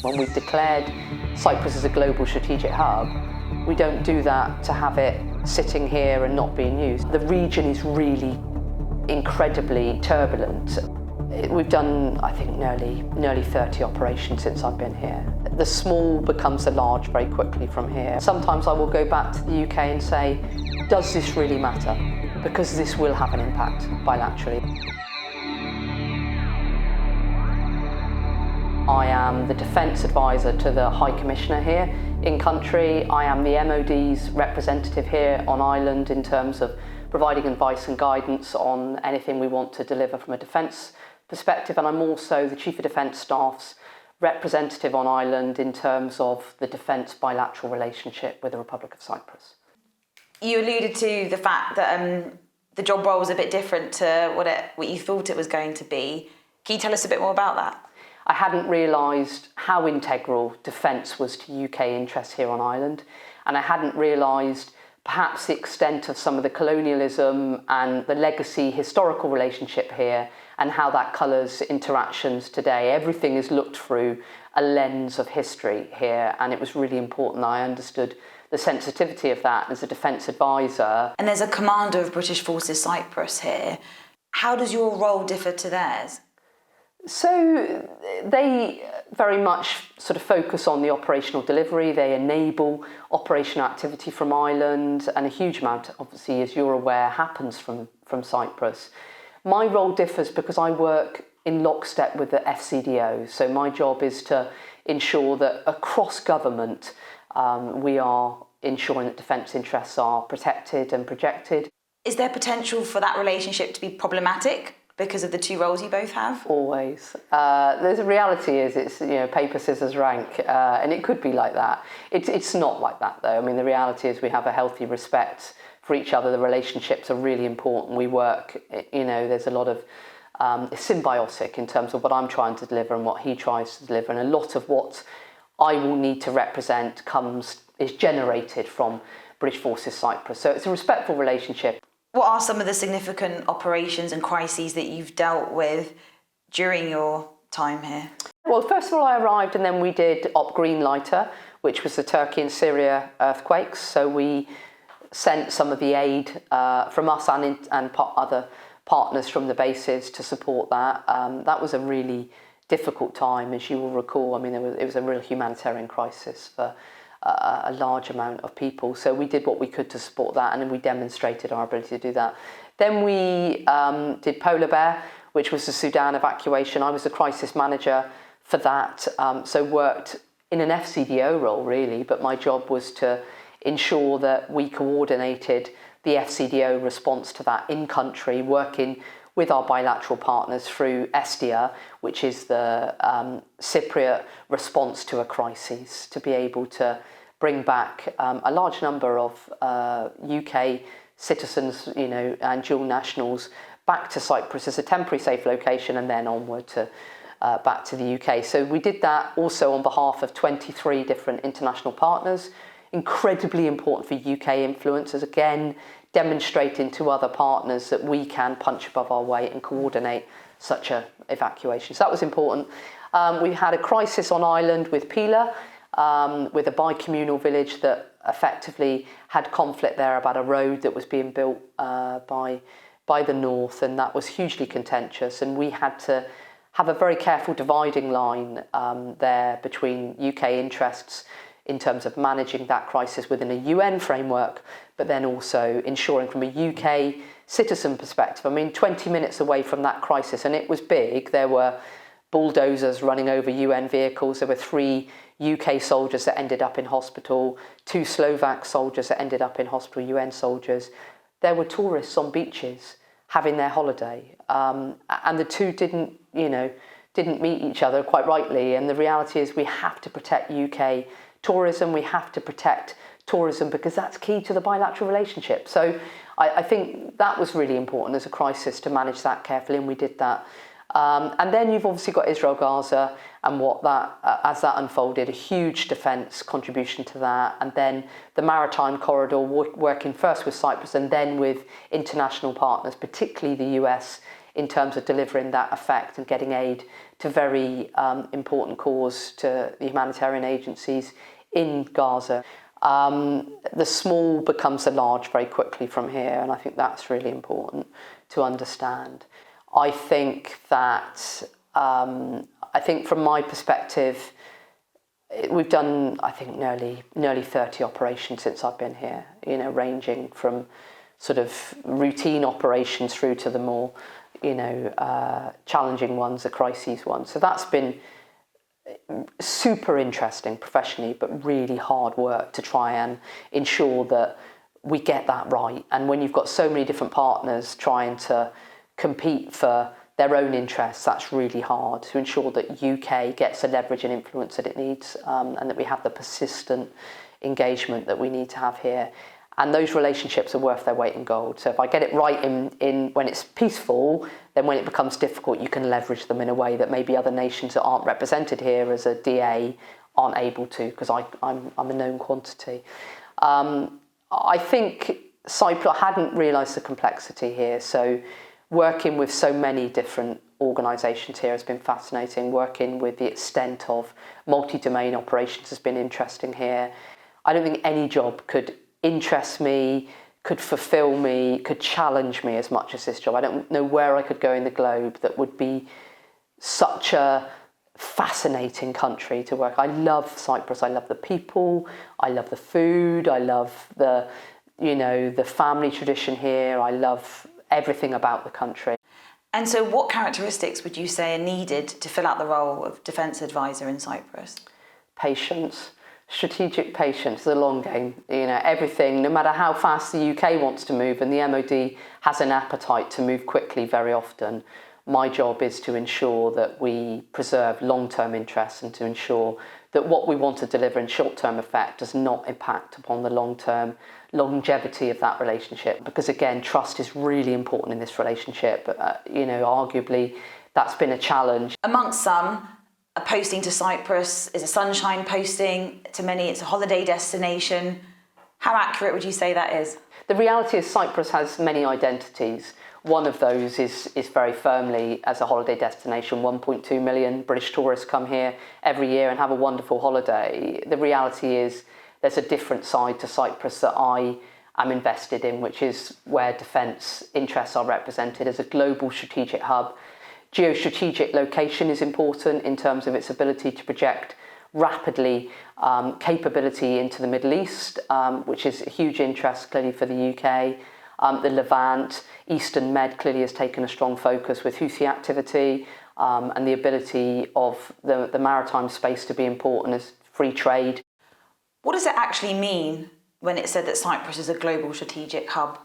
When we've declared Cyprus as a global strategic hub, we don't do that to have it sitting here and not being used. The region is really incredibly turbulent. We've done, I think, nearly 30 operations since I've been here. The small becomes the large very quickly from here. Sometimes I will go back to the UK and say, does this really matter? Because this will have an impact bilaterally. I am the defence advisor to the High Commissioner here in country. I am the MOD's representative here on island in terms of providing advice and guidance on anything we want to deliver from a defence perspective, and I'm also the Chief of Defence Staff's representative on island in terms of the defence bilateral relationship with the Republic of Cyprus. You alluded to the fact that the job role was a bit different to what you thought it was going to be. Can you tell us a bit more about that? I hadn't realised how integral defence was to UK interests here on island, and I hadn't realised perhaps the extent of some of the colonialism and the legacy historical relationship here and how that colours interactions today. Everything is looked through a lens of history here, and it was really important I understood the sensitivity of that as a defence advisor. And there's a commander of British Forces Cyprus here. How does your role differ to theirs? So they very much sort of focus on the operational delivery. They enable operational activity from Ireland, and a huge amount, obviously, as you're aware, happens from Cyprus. My role differs because I work in lockstep with the FCDO. So my job is to ensure that across government we are ensuring that defence interests are protected and projected. Is there potential for that relationship to be problematic because of the two roles you both have? Always. The reality is it's paper, scissors, rank, and it could be like that. It's not like that though. I mean, the reality is we have a healthy respect for each other. The relationships are really important. We work, there's a lot of it's symbiotic in terms of what I'm trying to deliver and what he tries to deliver, and a lot of what I will need to represent is generated from British Forces Cyprus. So it's a respectful relationship. What are some of the significant operations and crises that you've dealt with during your time here? Well, first of all, I arrived and then we did Op Greenlighter, which was the Turkey and Syria earthquakes. So we sent some of the aid from us and other partners from the bases to support that. That was a really difficult time, as you will recall. I mean, it was a real humanitarian crisis for a large amount of people. So we did what we could to support that, and then we demonstrated our ability to do that. Then we did Polar Bear, which was the Sudan evacuation. I was the crisis manager for that, so worked in an FCDO role really, but my job was to ensure that we coordinated the FCDO response to that in country, working with our bilateral partners through ESTIA, which is the Cypriot response to a crisis, to be able to bring back a large number of UK citizens, and dual nationals back to Cyprus as a temporary safe location, and then onward to back to the UK. So we did that also on behalf of 23 different international partners. Incredibly important for UK influencers, again, demonstrating to other partners that we can punch above our weight and coordinate such an evacuation. So that was important. We had a crisis on island with Pila, with a bi-communal village that effectively had conflict there about a road that was being built by the north, and that was hugely contentious, and we had to have a very careful dividing line there between UK interests in terms of managing that crisis within a UN framework, but then also ensuring from a UK citizen perspective. I mean, 20 minutes away from that crisis, and it was big, there were bulldozers running over UN vehicles. There were 3 UK soldiers that ended up in hospital, 2 Slovak soldiers that ended up in hospital, UN soldiers. There were tourists on beaches having their holiday, and the two didn't meet each other, quite rightly. And the reality is we have to protect UK tourism, we have to protect tourism because that's key to the bilateral relationship. So I think that was really important as a crisis to manage that carefully, and we did that. And then you've obviously got Israel-Gaza and what that, as that unfolded, a huge defence contribution to that, and then the maritime corridor, working first with Cyprus and then with international partners, particularly the US, in terms of delivering that effect and getting aid to very important cause to the humanitarian agencies in Gaza. The small becomes the large very quickly from here, and I think that's really important to understand. I think that, from my perspective, we've done, I think, nearly 30 operations since I've been here, ranging from sort of routine operations through to the more, challenging ones, the crises ones. So that's been super interesting professionally, but really hard work to try and ensure that we get that right. And when you've got so many different partners trying to compete for their own interests, that's really hard to ensure that UK gets the leverage and influence that it needs, and that we have the persistent engagement that we need to have here. And those relationships are worth their weight in gold. So if I get it right in when it's peaceful, then when it becomes difficult, you can leverage them in a way that maybe other nations that aren't represented here as a DA aren't able to, because I'm a known quantity. I think Cyprus, I hadn't realised the complexity here. So working with so many different organisations here has been fascinating. Working with the extent of multi-domain operations has been interesting here. I don't think any job could interest me, could fulfill me, could challenge me as much as this job. I don't know where I could go in the globe that would be such a fascinating country to work. I love Cyprus. I love the people. I love the food. I love the family tradition here. I love everything about the country. And so what characteristics would you say are needed to fill out the role of Defence Advisor in Cyprus? Patience. Strategic patience, the long game. Everything, no matter how fast the UK wants to move, and the MOD has an appetite to move quickly very often, my job is to ensure that we preserve long-term interests and to ensure that what we want to deliver in short-term effect does not impact upon the long-term longevity of that relationship. Because again, trust is really important in this relationship. Arguably, that's been a challenge. Amongst some, a posting to Cyprus is a sunshine posting. To many, it's a holiday destination. How accurate would you say that is? The reality is Cyprus has many identities. One of those is very firmly as a holiday destination. 1.2 million British tourists come here every year and have a wonderful holiday. The reality is there's a different side to Cyprus that I am invested in, which is where defence interests are represented as a global strategic hub. Geostrategic location is important in terms of its ability to project rapidly capability into the Middle East, which is a huge interest clearly for the UK. The Levant, Eastern Med clearly has taken a strong focus with Houthi activity, and the ability of the maritime space to be important as free trade. What does it actually mean when it said that Cyprus is a global strategic hub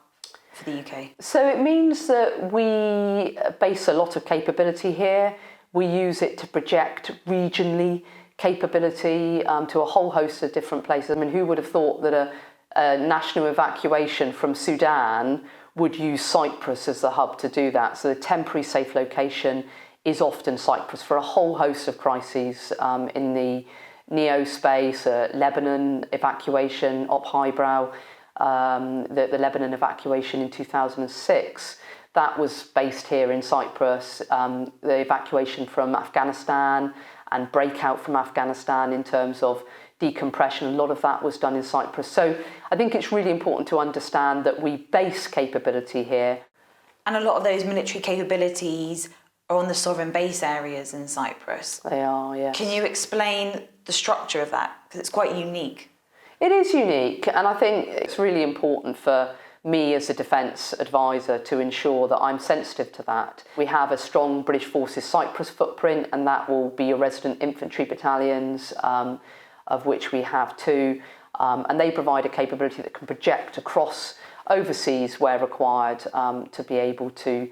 for the UK? So it means that we base a lot of capability here. We use it to project regionally capability to a whole host of different places. I mean, who would have thought that a national evacuation from Sudan would use Cyprus as the hub to do that? So the temporary safe location is often Cyprus for a whole host of crises in the NEO space, Lebanon evacuation, op highbrow. The Lebanon evacuation in 2006, that was based here in Cyprus. The evacuation from Afghanistan and breakout from Afghanistan in terms of decompression, a lot of that was done in Cyprus. So I think it's really important to understand that we base capability here. And a lot of those military capabilities are on the sovereign base areas in Cyprus. They are, yes. Can you explain the structure of that? Because it's quite unique. It is unique, and I think it's really important for me as a defence advisor to ensure that I'm sensitive to that. We have a strong British Forces Cyprus footprint, and that will be your resident infantry battalions, of which we have 2, and they provide a capability that can project across overseas where required to be able to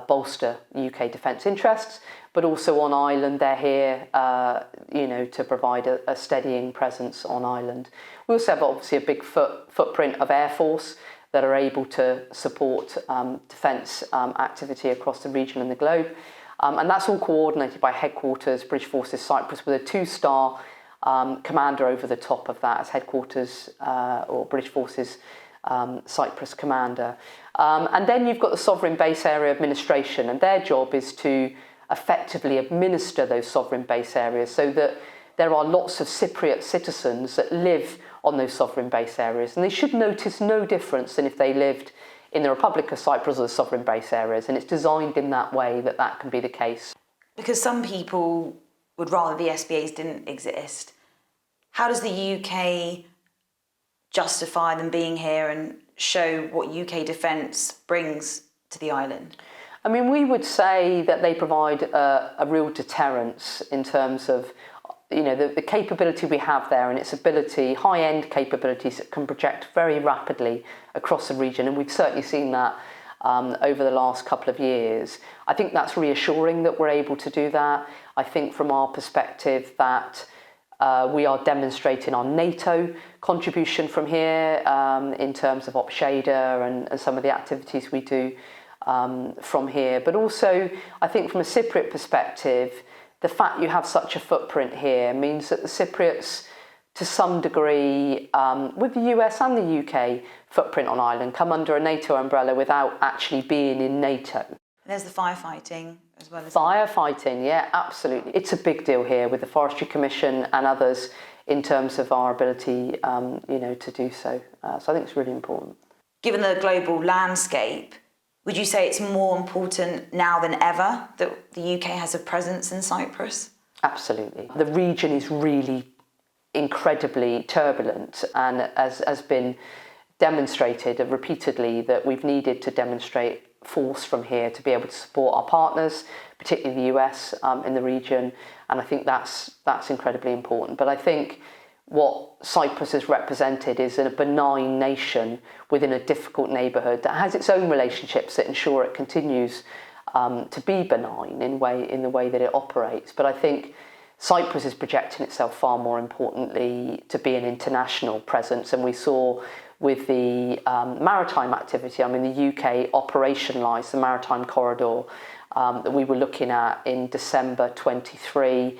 bolster UK defence interests, but also on island they're here to provide a steadying presence on island. We also have obviously a big footprint of Air Force that are able to support defence activity across the region and the globe, and that's all coordinated by headquarters British Forces Cyprus with a 2-star commander over the top of that as headquarters or British Forces Cyprus commander. And then you've got the Sovereign Base Area Administration, and their job is to effectively administer those sovereign base areas, so that there are lots of Cypriot citizens that live on those sovereign base areas, and they should notice no difference than if they lived in the Republic of Cyprus or the sovereign base areas, and it's designed in that way that that can be the case. Because some people would rather the SBAs didn't exist. How does the UK justify them being here and show what UK defence brings to the island? I mean, we would say that they provide a real deterrence in terms of, you know, the capability we have there and its ability, high-end capabilities that can project very rapidly across the region. And we've certainly seen that over the last couple of years. I think that's reassuring that we're able to do that. I think from our perspective that we are demonstrating our NATO contribution from here in terms of Opshada and some of the activities we do from here. But also, I think from a Cypriot perspective, the fact you have such a footprint here means that the Cypriots, to some degree, with the US and the UK footprint on Ireland, come under a NATO umbrella without actually being in NATO. And there's the firefighting as well. Firefighting, yeah, absolutely. It's a big deal here with the Forestry Commission and others in terms of our ability, you know, to do so. So I think it's really important. Given the global landscape, would you say it's more important now than ever that the UK has a presence in Cyprus? Absolutely. The region is really incredibly turbulent, and has been demonstrated repeatedly that we've needed to demonstrate force from here to be able to support our partners, particularly the US in the region, and I think that's incredibly important. But I think what Cyprus has represented is a benign nation within a difficult neighbourhood that has its own relationships that ensure it continues to be benign in the way that it operates. But I think Cyprus is projecting itself far more importantly to be an international presence, and we saw with the maritime activity, I mean the UK operationalised the maritime corridor that we were looking at in December 23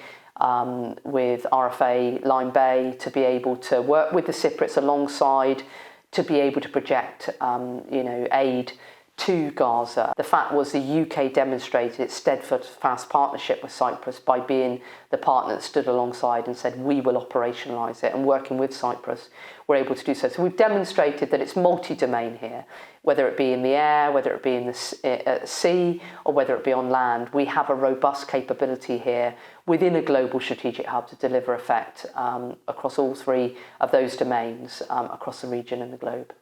with RFA Line Bay to be able to work with the Cypriots alongside to be able to project you know, aid to Gaza. The fact was the UK demonstrated its steadfast partnership with Cyprus by being the partner that stood alongside and said we will operationalise it, and working with Cyprus we're able to do so. So we've demonstrated that it's multi-domain here, whether it be in the air, whether it be in the sea, or whether it be on land. We have a robust capability here within a global strategic hub to deliver effect across all three of those domains across the region and the globe.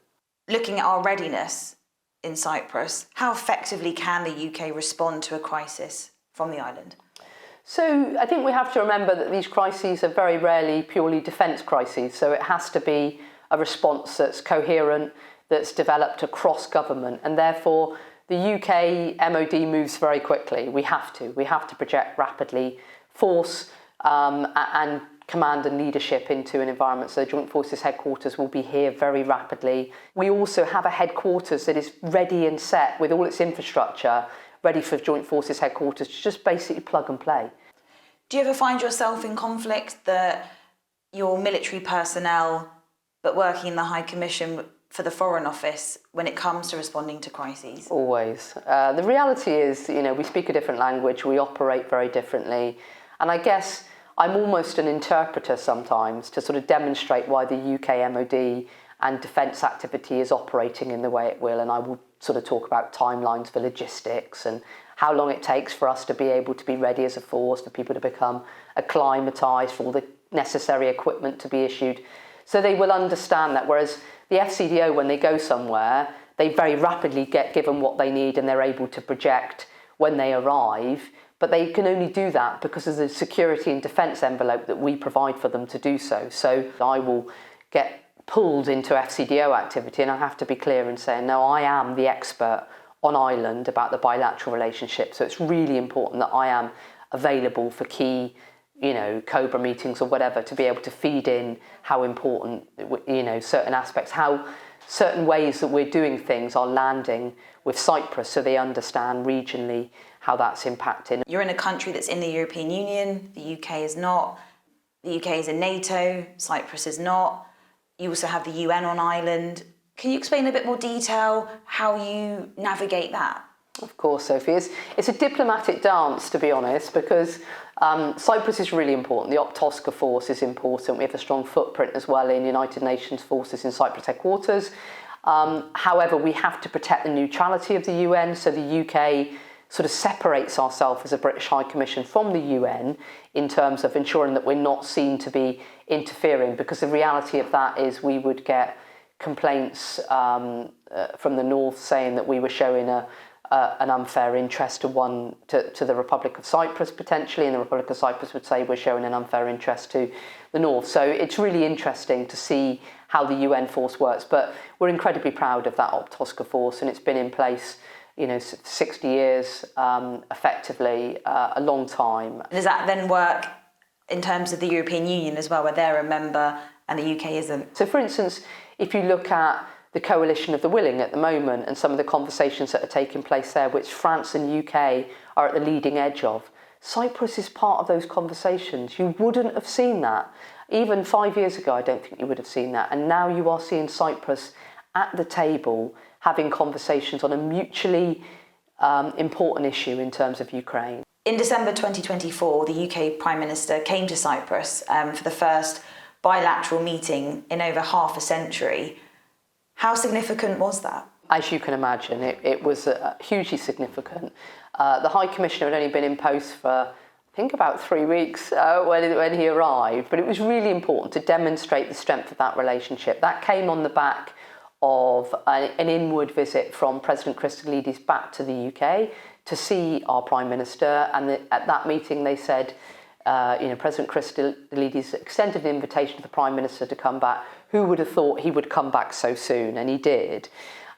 Looking at our readiness in Cyprus, how effectively can the UK respond to a crisis from the island? So I think we have to remember that these crises are very rarely purely defence crises, so it has to be a response that's coherent, that's developed across government, and therefore the UK MOD moves very quickly. We have to project rapidly force and command and leadership into an environment. So the Joint Forces headquarters will be here very rapidly. We also have a headquarters that is ready and set with all its infrastructure, ready for Joint Forces headquarters to just basically plug and play. Do you ever find yourself in conflict that you're military personnel but working in the High Commission for the Foreign Office when it comes to responding to crises? Always. The reality is, you know, we speak a different language, we operate very differently, and I guess I'm almost an interpreter sometimes to sort of demonstrate why the UK MOD and defence activity is operating in the way it will, and I will sort of talk about timelines for logistics and how long it takes for us to be able to be ready as a force, for people to become acclimatised, for all the necessary equipment to be issued. So they will understand that, whereas the FCDO, when they go somewhere, they very rapidly get given what they need and they're able to project when they arrive, but they can only do that because of the security and defence envelope that we provide for them to do so. So I will get pulled into FCDO activity, and I have to be clear and say, no, I am the expert on island about the bilateral relationship. So it's really important that I am available for key, you know, COBRA meetings or whatever, to be able to feed in how important, you know, certain aspects, how certain ways that we're doing things are landing with Cyprus, so they understand regionally how that's impacting. You're in a country that's in the European Union, the UK is not. The UK is in NATO, Cyprus is not. You also have the UN on island. Can you explain in a bit more detail how you navigate that? Of course, Sophie. It's a diplomatic dance, to be honest, because Cyprus is really important. The Optosca force is important. We have a strong footprint as well in United Nations forces in Cyprus headquarters. However, we have to protect the neutrality of the UN, so the UK sort of separates ourselves as a British High Commission from the UN in terms of ensuring that we're not seen to be interfering, because the reality of that is we would get complaints from the north saying that we were showing an unfair interest to the Republic of Cyprus potentially, and the Republic of Cyprus would say we're showing an unfair interest to the north. So it's really interesting to see how the UN force works, but we're incredibly proud of that Optosca force, and it's been in place 60 years effectively, a long time. Does that then work in terms of the European Union as well, where they're a member and the UK isn't? So for instance, if you look at the coalition of the willing at the moment and some of the conversations that are taking place there, which France and UK are at the leading edge of, Cyprus is part of those conversations. You wouldn't have seen that. Even 5 years ago, I don't think you would have seen that. And now you are seeing Cyprus at the table having conversations on a mutually important issue in terms of Ukraine. In December 2024, the UK Prime Minister came to Cyprus for the first bilateral meeting in over half a century. How significant was that? As you can imagine, it was hugely significant. The High Commissioner had only been in post for, I think, about 3 weeks when he arrived, but it was really important to demonstrate the strength of that relationship. That came on the back of an inward visit from President Christodoulidis back to the UK to see our Prime Minister, and at that meeting they said, President Christodoulidis extended an invitation to the Prime Minister to come back. Who would have thought he would come back so soon? And he did.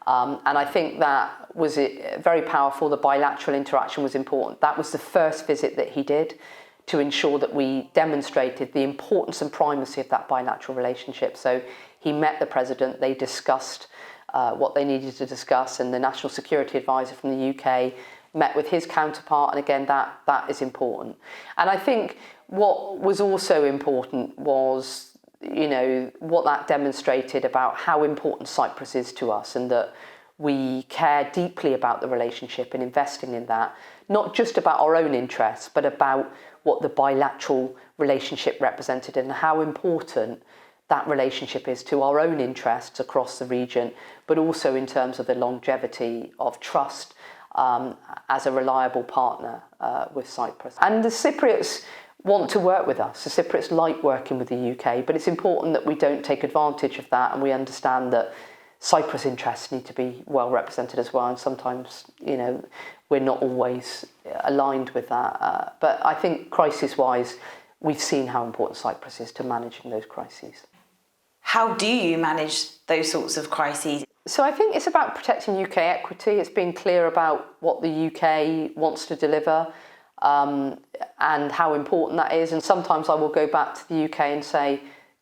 And I think that was very powerful. The bilateral interaction was important. That was the first visit that he did to ensure that we demonstrated the importance and primacy of that bilateral relationship. So he met the President, they discussed what they needed to discuss, and the National Security Advisor from the UK met with his counterpart, and again, that is important. And I think what was also important was, what that demonstrated about how important Cyprus is to us, and that we care deeply about the relationship and investing in that, not just about our own interests, but about what the bilateral relationship represented and how important that relationship is to our own interests across the region, but also in terms of the longevity of trust as a reliable partner with Cyprus. And the Cypriots want to work with us. The Cypriots like working with the UK, but it's important that we don't take advantage of that, and we understand that Cyprus interests need to be well represented as well, and sometimes, we're not always aligned with that. But I think crisis-wise, we've seen how important Cyprus is to managing those crises. How do you manage those sorts of crises? So I think it's about protecting UK equity. It's being clear about what the UK wants to deliver and how important that is. And sometimes I will go back to the UK and say,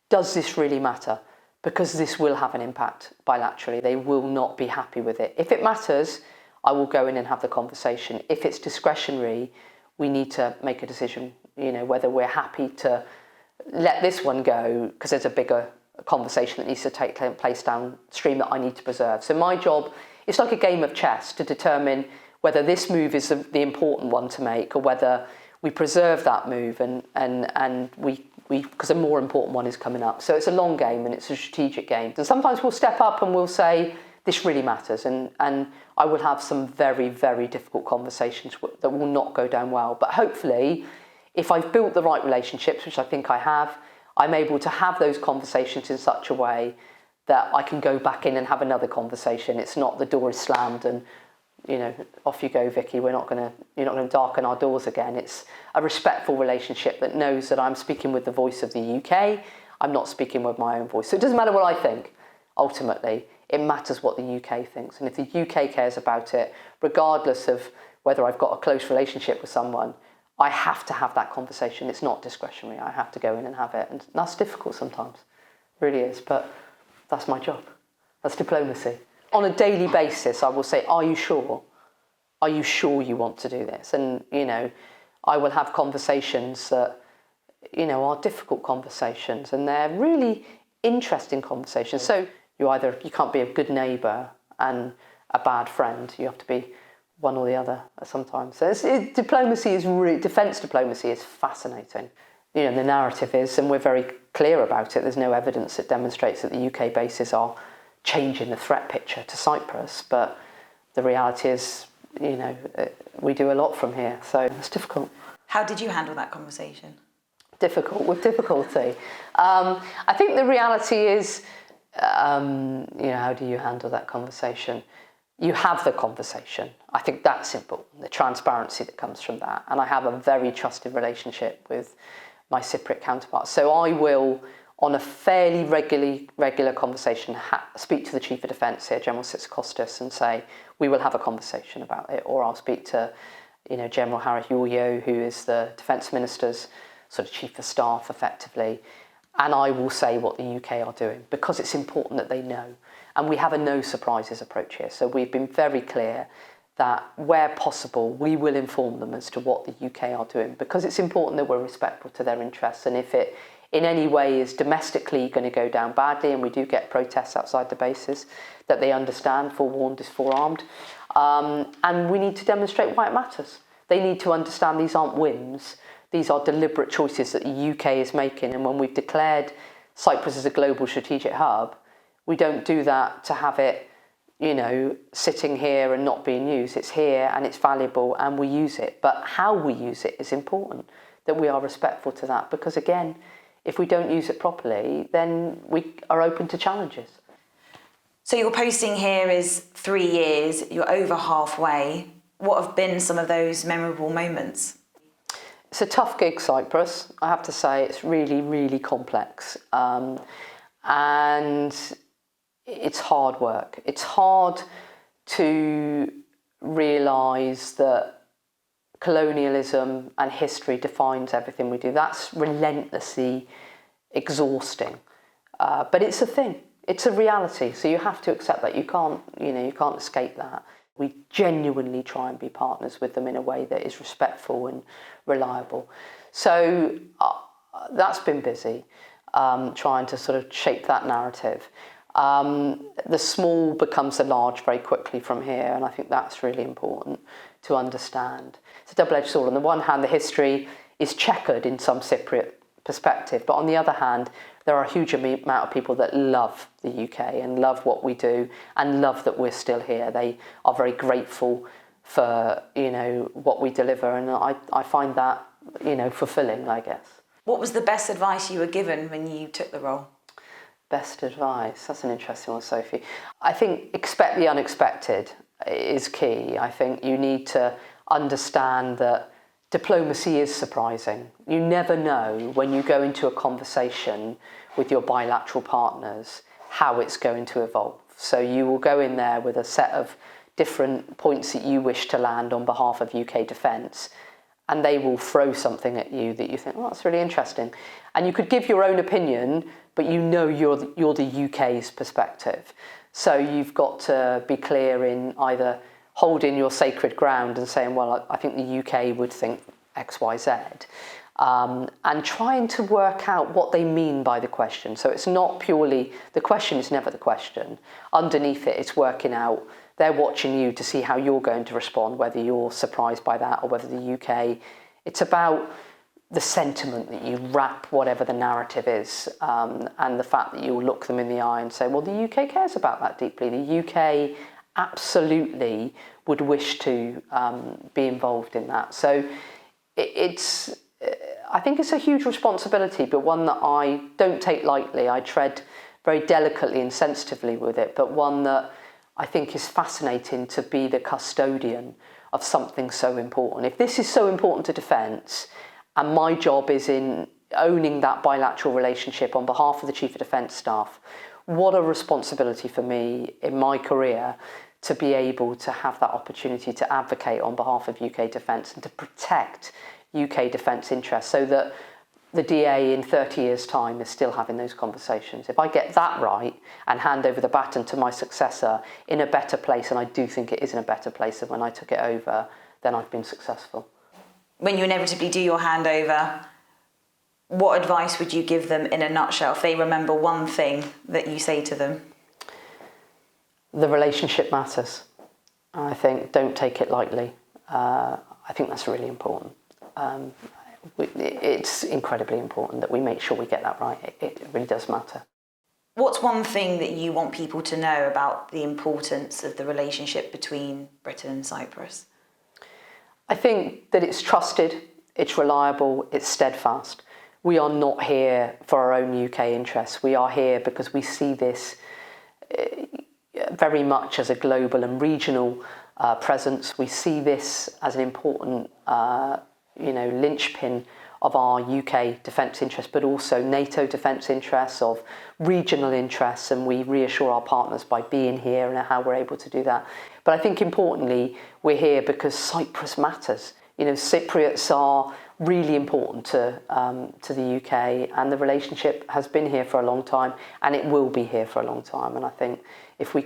does this really matter? Because this will have an impact bilaterally. They will not be happy with it. If it matters, I will go in and have the conversation. If it's discretionary, we need to make a decision, whether we're happy to let this one go because there's a bigger conversation that needs to take place downstream that I need to preserve. So my job is like a game of chess to determine whether this move is the important one to make, or whether we preserve that move and we because a more important one is coming up. So it's a long game and it's a strategic game. And sometimes we'll step up and we'll say, this really matters, and I will have some very, very difficult conversations that will not go down well. But hopefully, if I've built the right relationships, which I think I have, I'm able to have those conversations in such a way that I can go back in and have another conversation. It's not the door is slammed and, off you go, Vicky, you're not going to darken our doors again. It's a respectful relationship that knows that I'm speaking with the voice of the UK. I'm not speaking with my own voice. So it doesn't matter what I think, ultimately. It matters what the UK thinks. And if the UK cares about it, regardless of whether I've got a close relationship with someone, I have to have that conversation. It's not discretionary. I have to go in and have it. And that's difficult sometimes. It really is. But that's my job. That's diplomacy. On a daily basis, I will say, are you sure? Are you sure you want to do this? And, I will have conversations that, are difficult conversations. And they're really interesting conversations. So you can't be a good neighbour and a bad friend. You have to be one or the other sometimes. So diplomacy is really, defence diplomacy is fascinating. You know, the narrative is, and we're very clear about it, there's no evidence that demonstrates that the UK bases are changing the threat picture to Cyprus, but the reality is, you know, we do a lot from here, so it's difficult. How did you handle that conversation? Difficult, with difficulty. I think the reality is, you know, how do you handle that conversation? You have the conversation. I think that's important, the transparency that comes from that. And I have a very trusted relationship with my Cypriot counterparts. So I will, on a fairly regular conversation, speak to the Chief of Defence here, General Sitzakostas, and say, we will have a conversation about it. Or I'll speak to, you know, General Harry Yoyo, who is the Defence Minister's sort of Chief of Staff, effectively. And I will say what the UK are doing, because it's important that they know. And we have a no surprises approach here. So we've been very clear that where possible, we will inform them as to what the UK are doing, because it's important that we're respectful to their interests. And if it in any way is domestically going to go down badly, and we do get protests outside the bases, that they understand forewarned is forearmed. And we need to demonstrate why it matters. They need to understand these aren't whims. These are deliberate choices that the UK is making. And when we've declared Cyprus as a global strategic hub, we don't do that to have it, you know, sitting here and not being used. It's here and it's valuable and we use it. But how we use it is important, that we are respectful to that. Because again, if we don't use it properly, then we are open to challenges. So your posting here is 3 years, you're over halfway. What have been some of those memorable moments? It's a tough gig, Cyprus. I have to say, it's really, really complex. And it's hard work. It's hard to realise that colonialism and history defines everything we do. That's relentlessly exhausting. But it's a thing. It's a reality. So you have to accept that. You can't escape that. We genuinely try and be partners with them in a way that is respectful and reliable. So that's been busy, trying to sort of shape that narrative. The small becomes the large very quickly from here, and I think that's really important to understand. It's a double-edged sword. On the one hand, the history is checkered in some Cypriot perspective, but on the other hand, there are a huge amount of people that love the UK and love what we do and love that we're still here. They are very grateful for, you know, what we deliver, and I find that, you know, fulfilling, I guess. What was the best advice you were given when you took the role? Best advice? That's an interesting one, Sophie. I think expect the unexpected is key. I think you need to understand that diplomacy is surprising. You never know when you go into a conversation with your bilateral partners how it's going to evolve. So you will go in there with a set of different points that you wish to land on behalf of UK defence, and they will throw something at you that you think, oh, that's really interesting. And you could give your own opinion, but you know you're the UK's perspective. So you've got to be clear in either holding your sacred ground and saying, well, I think the UK would think X, Y, Z, and trying to work out what they mean by the question. So it's not purely, the question is never the question. Underneath it, it's working out, they're watching you to see how you're going to respond, whether you're surprised by that or whether the UK, it's about the sentiment that you wrap whatever the narrative is, and the fact that you look them in the eye and say, well, the UK cares about that deeply. The UK absolutely would wish to be involved in that. So I think it's a huge responsibility, but one that I don't take lightly. I tread very delicately and sensitively with it, but one that I think is fascinating, to be the custodian of something so important. If this is so important to defence, and my job is in owning that bilateral relationship on behalf of the Chief of Defence Staff, what a responsibility for me in my career to be able to have that opportunity to advocate on behalf of UK defence and to protect UK defence interests, so that the DA in 30 years' time is still having those conversations. If I get that right and hand over the baton to my successor in a better place, and I do think it is in a better place than when I took it over, then I've been successful. When you inevitably do your handover, what advice would you give them in a nutshell if they remember one thing that you say to them? The relationship matters. I think don't take it lightly. I think that's really important. It's incredibly important that we make sure we get that right. It really does matter. What's one thing that you want people to know about the importance of the relationship between Britain and Cyprus? I think that it's trusted, it's reliable, it's steadfast. We are not here for our own UK interests. We are here because we see this very much as a global and regional presence. We see this as an important, linchpin of our UK defence interests, but also NATO defence interests, of regional interests, and we reassure our partners by being here and how we're able to do that. But I think importantly, we're here because Cyprus matters. Cypriots are really important to the UK, and the relationship has been here for a long time, and it will be here for a long time. And I think if we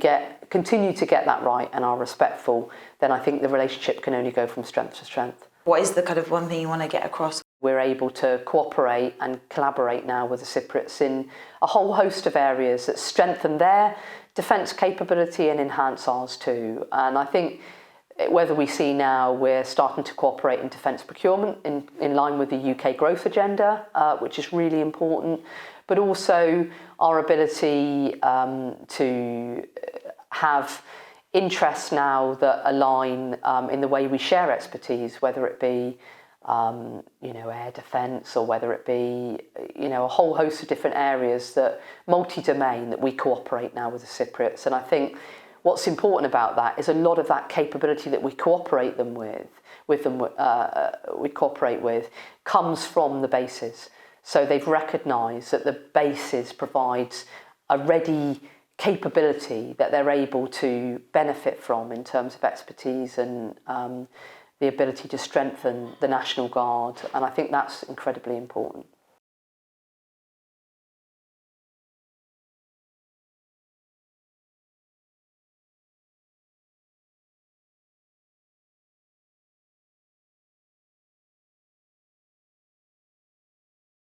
continue to get that right and are respectful, then I think the relationship can only go from strength to strength. What is the kind of one thing you want to get across? We're able to cooperate and collaborate now with the Cypriots in a whole host of areas that strengthen their defence capability and enhance ours too. And I think whether we see now we're starting to cooperate in defence procurement in line with the UK growth agenda, which is really important, but also our ability to have interests now that align in the way we share expertise, whether it be air defence, or whether it be a whole host of different areas, that multi-domain, that we cooperate now with the Cypriots. And I think what's important about that is a lot of that capability that we cooperate with comes from the bases. So they've recognised that the bases provides a ready capability that they're able to benefit from in terms of expertise and the ability to strengthen the National Guard. And I think that's incredibly important.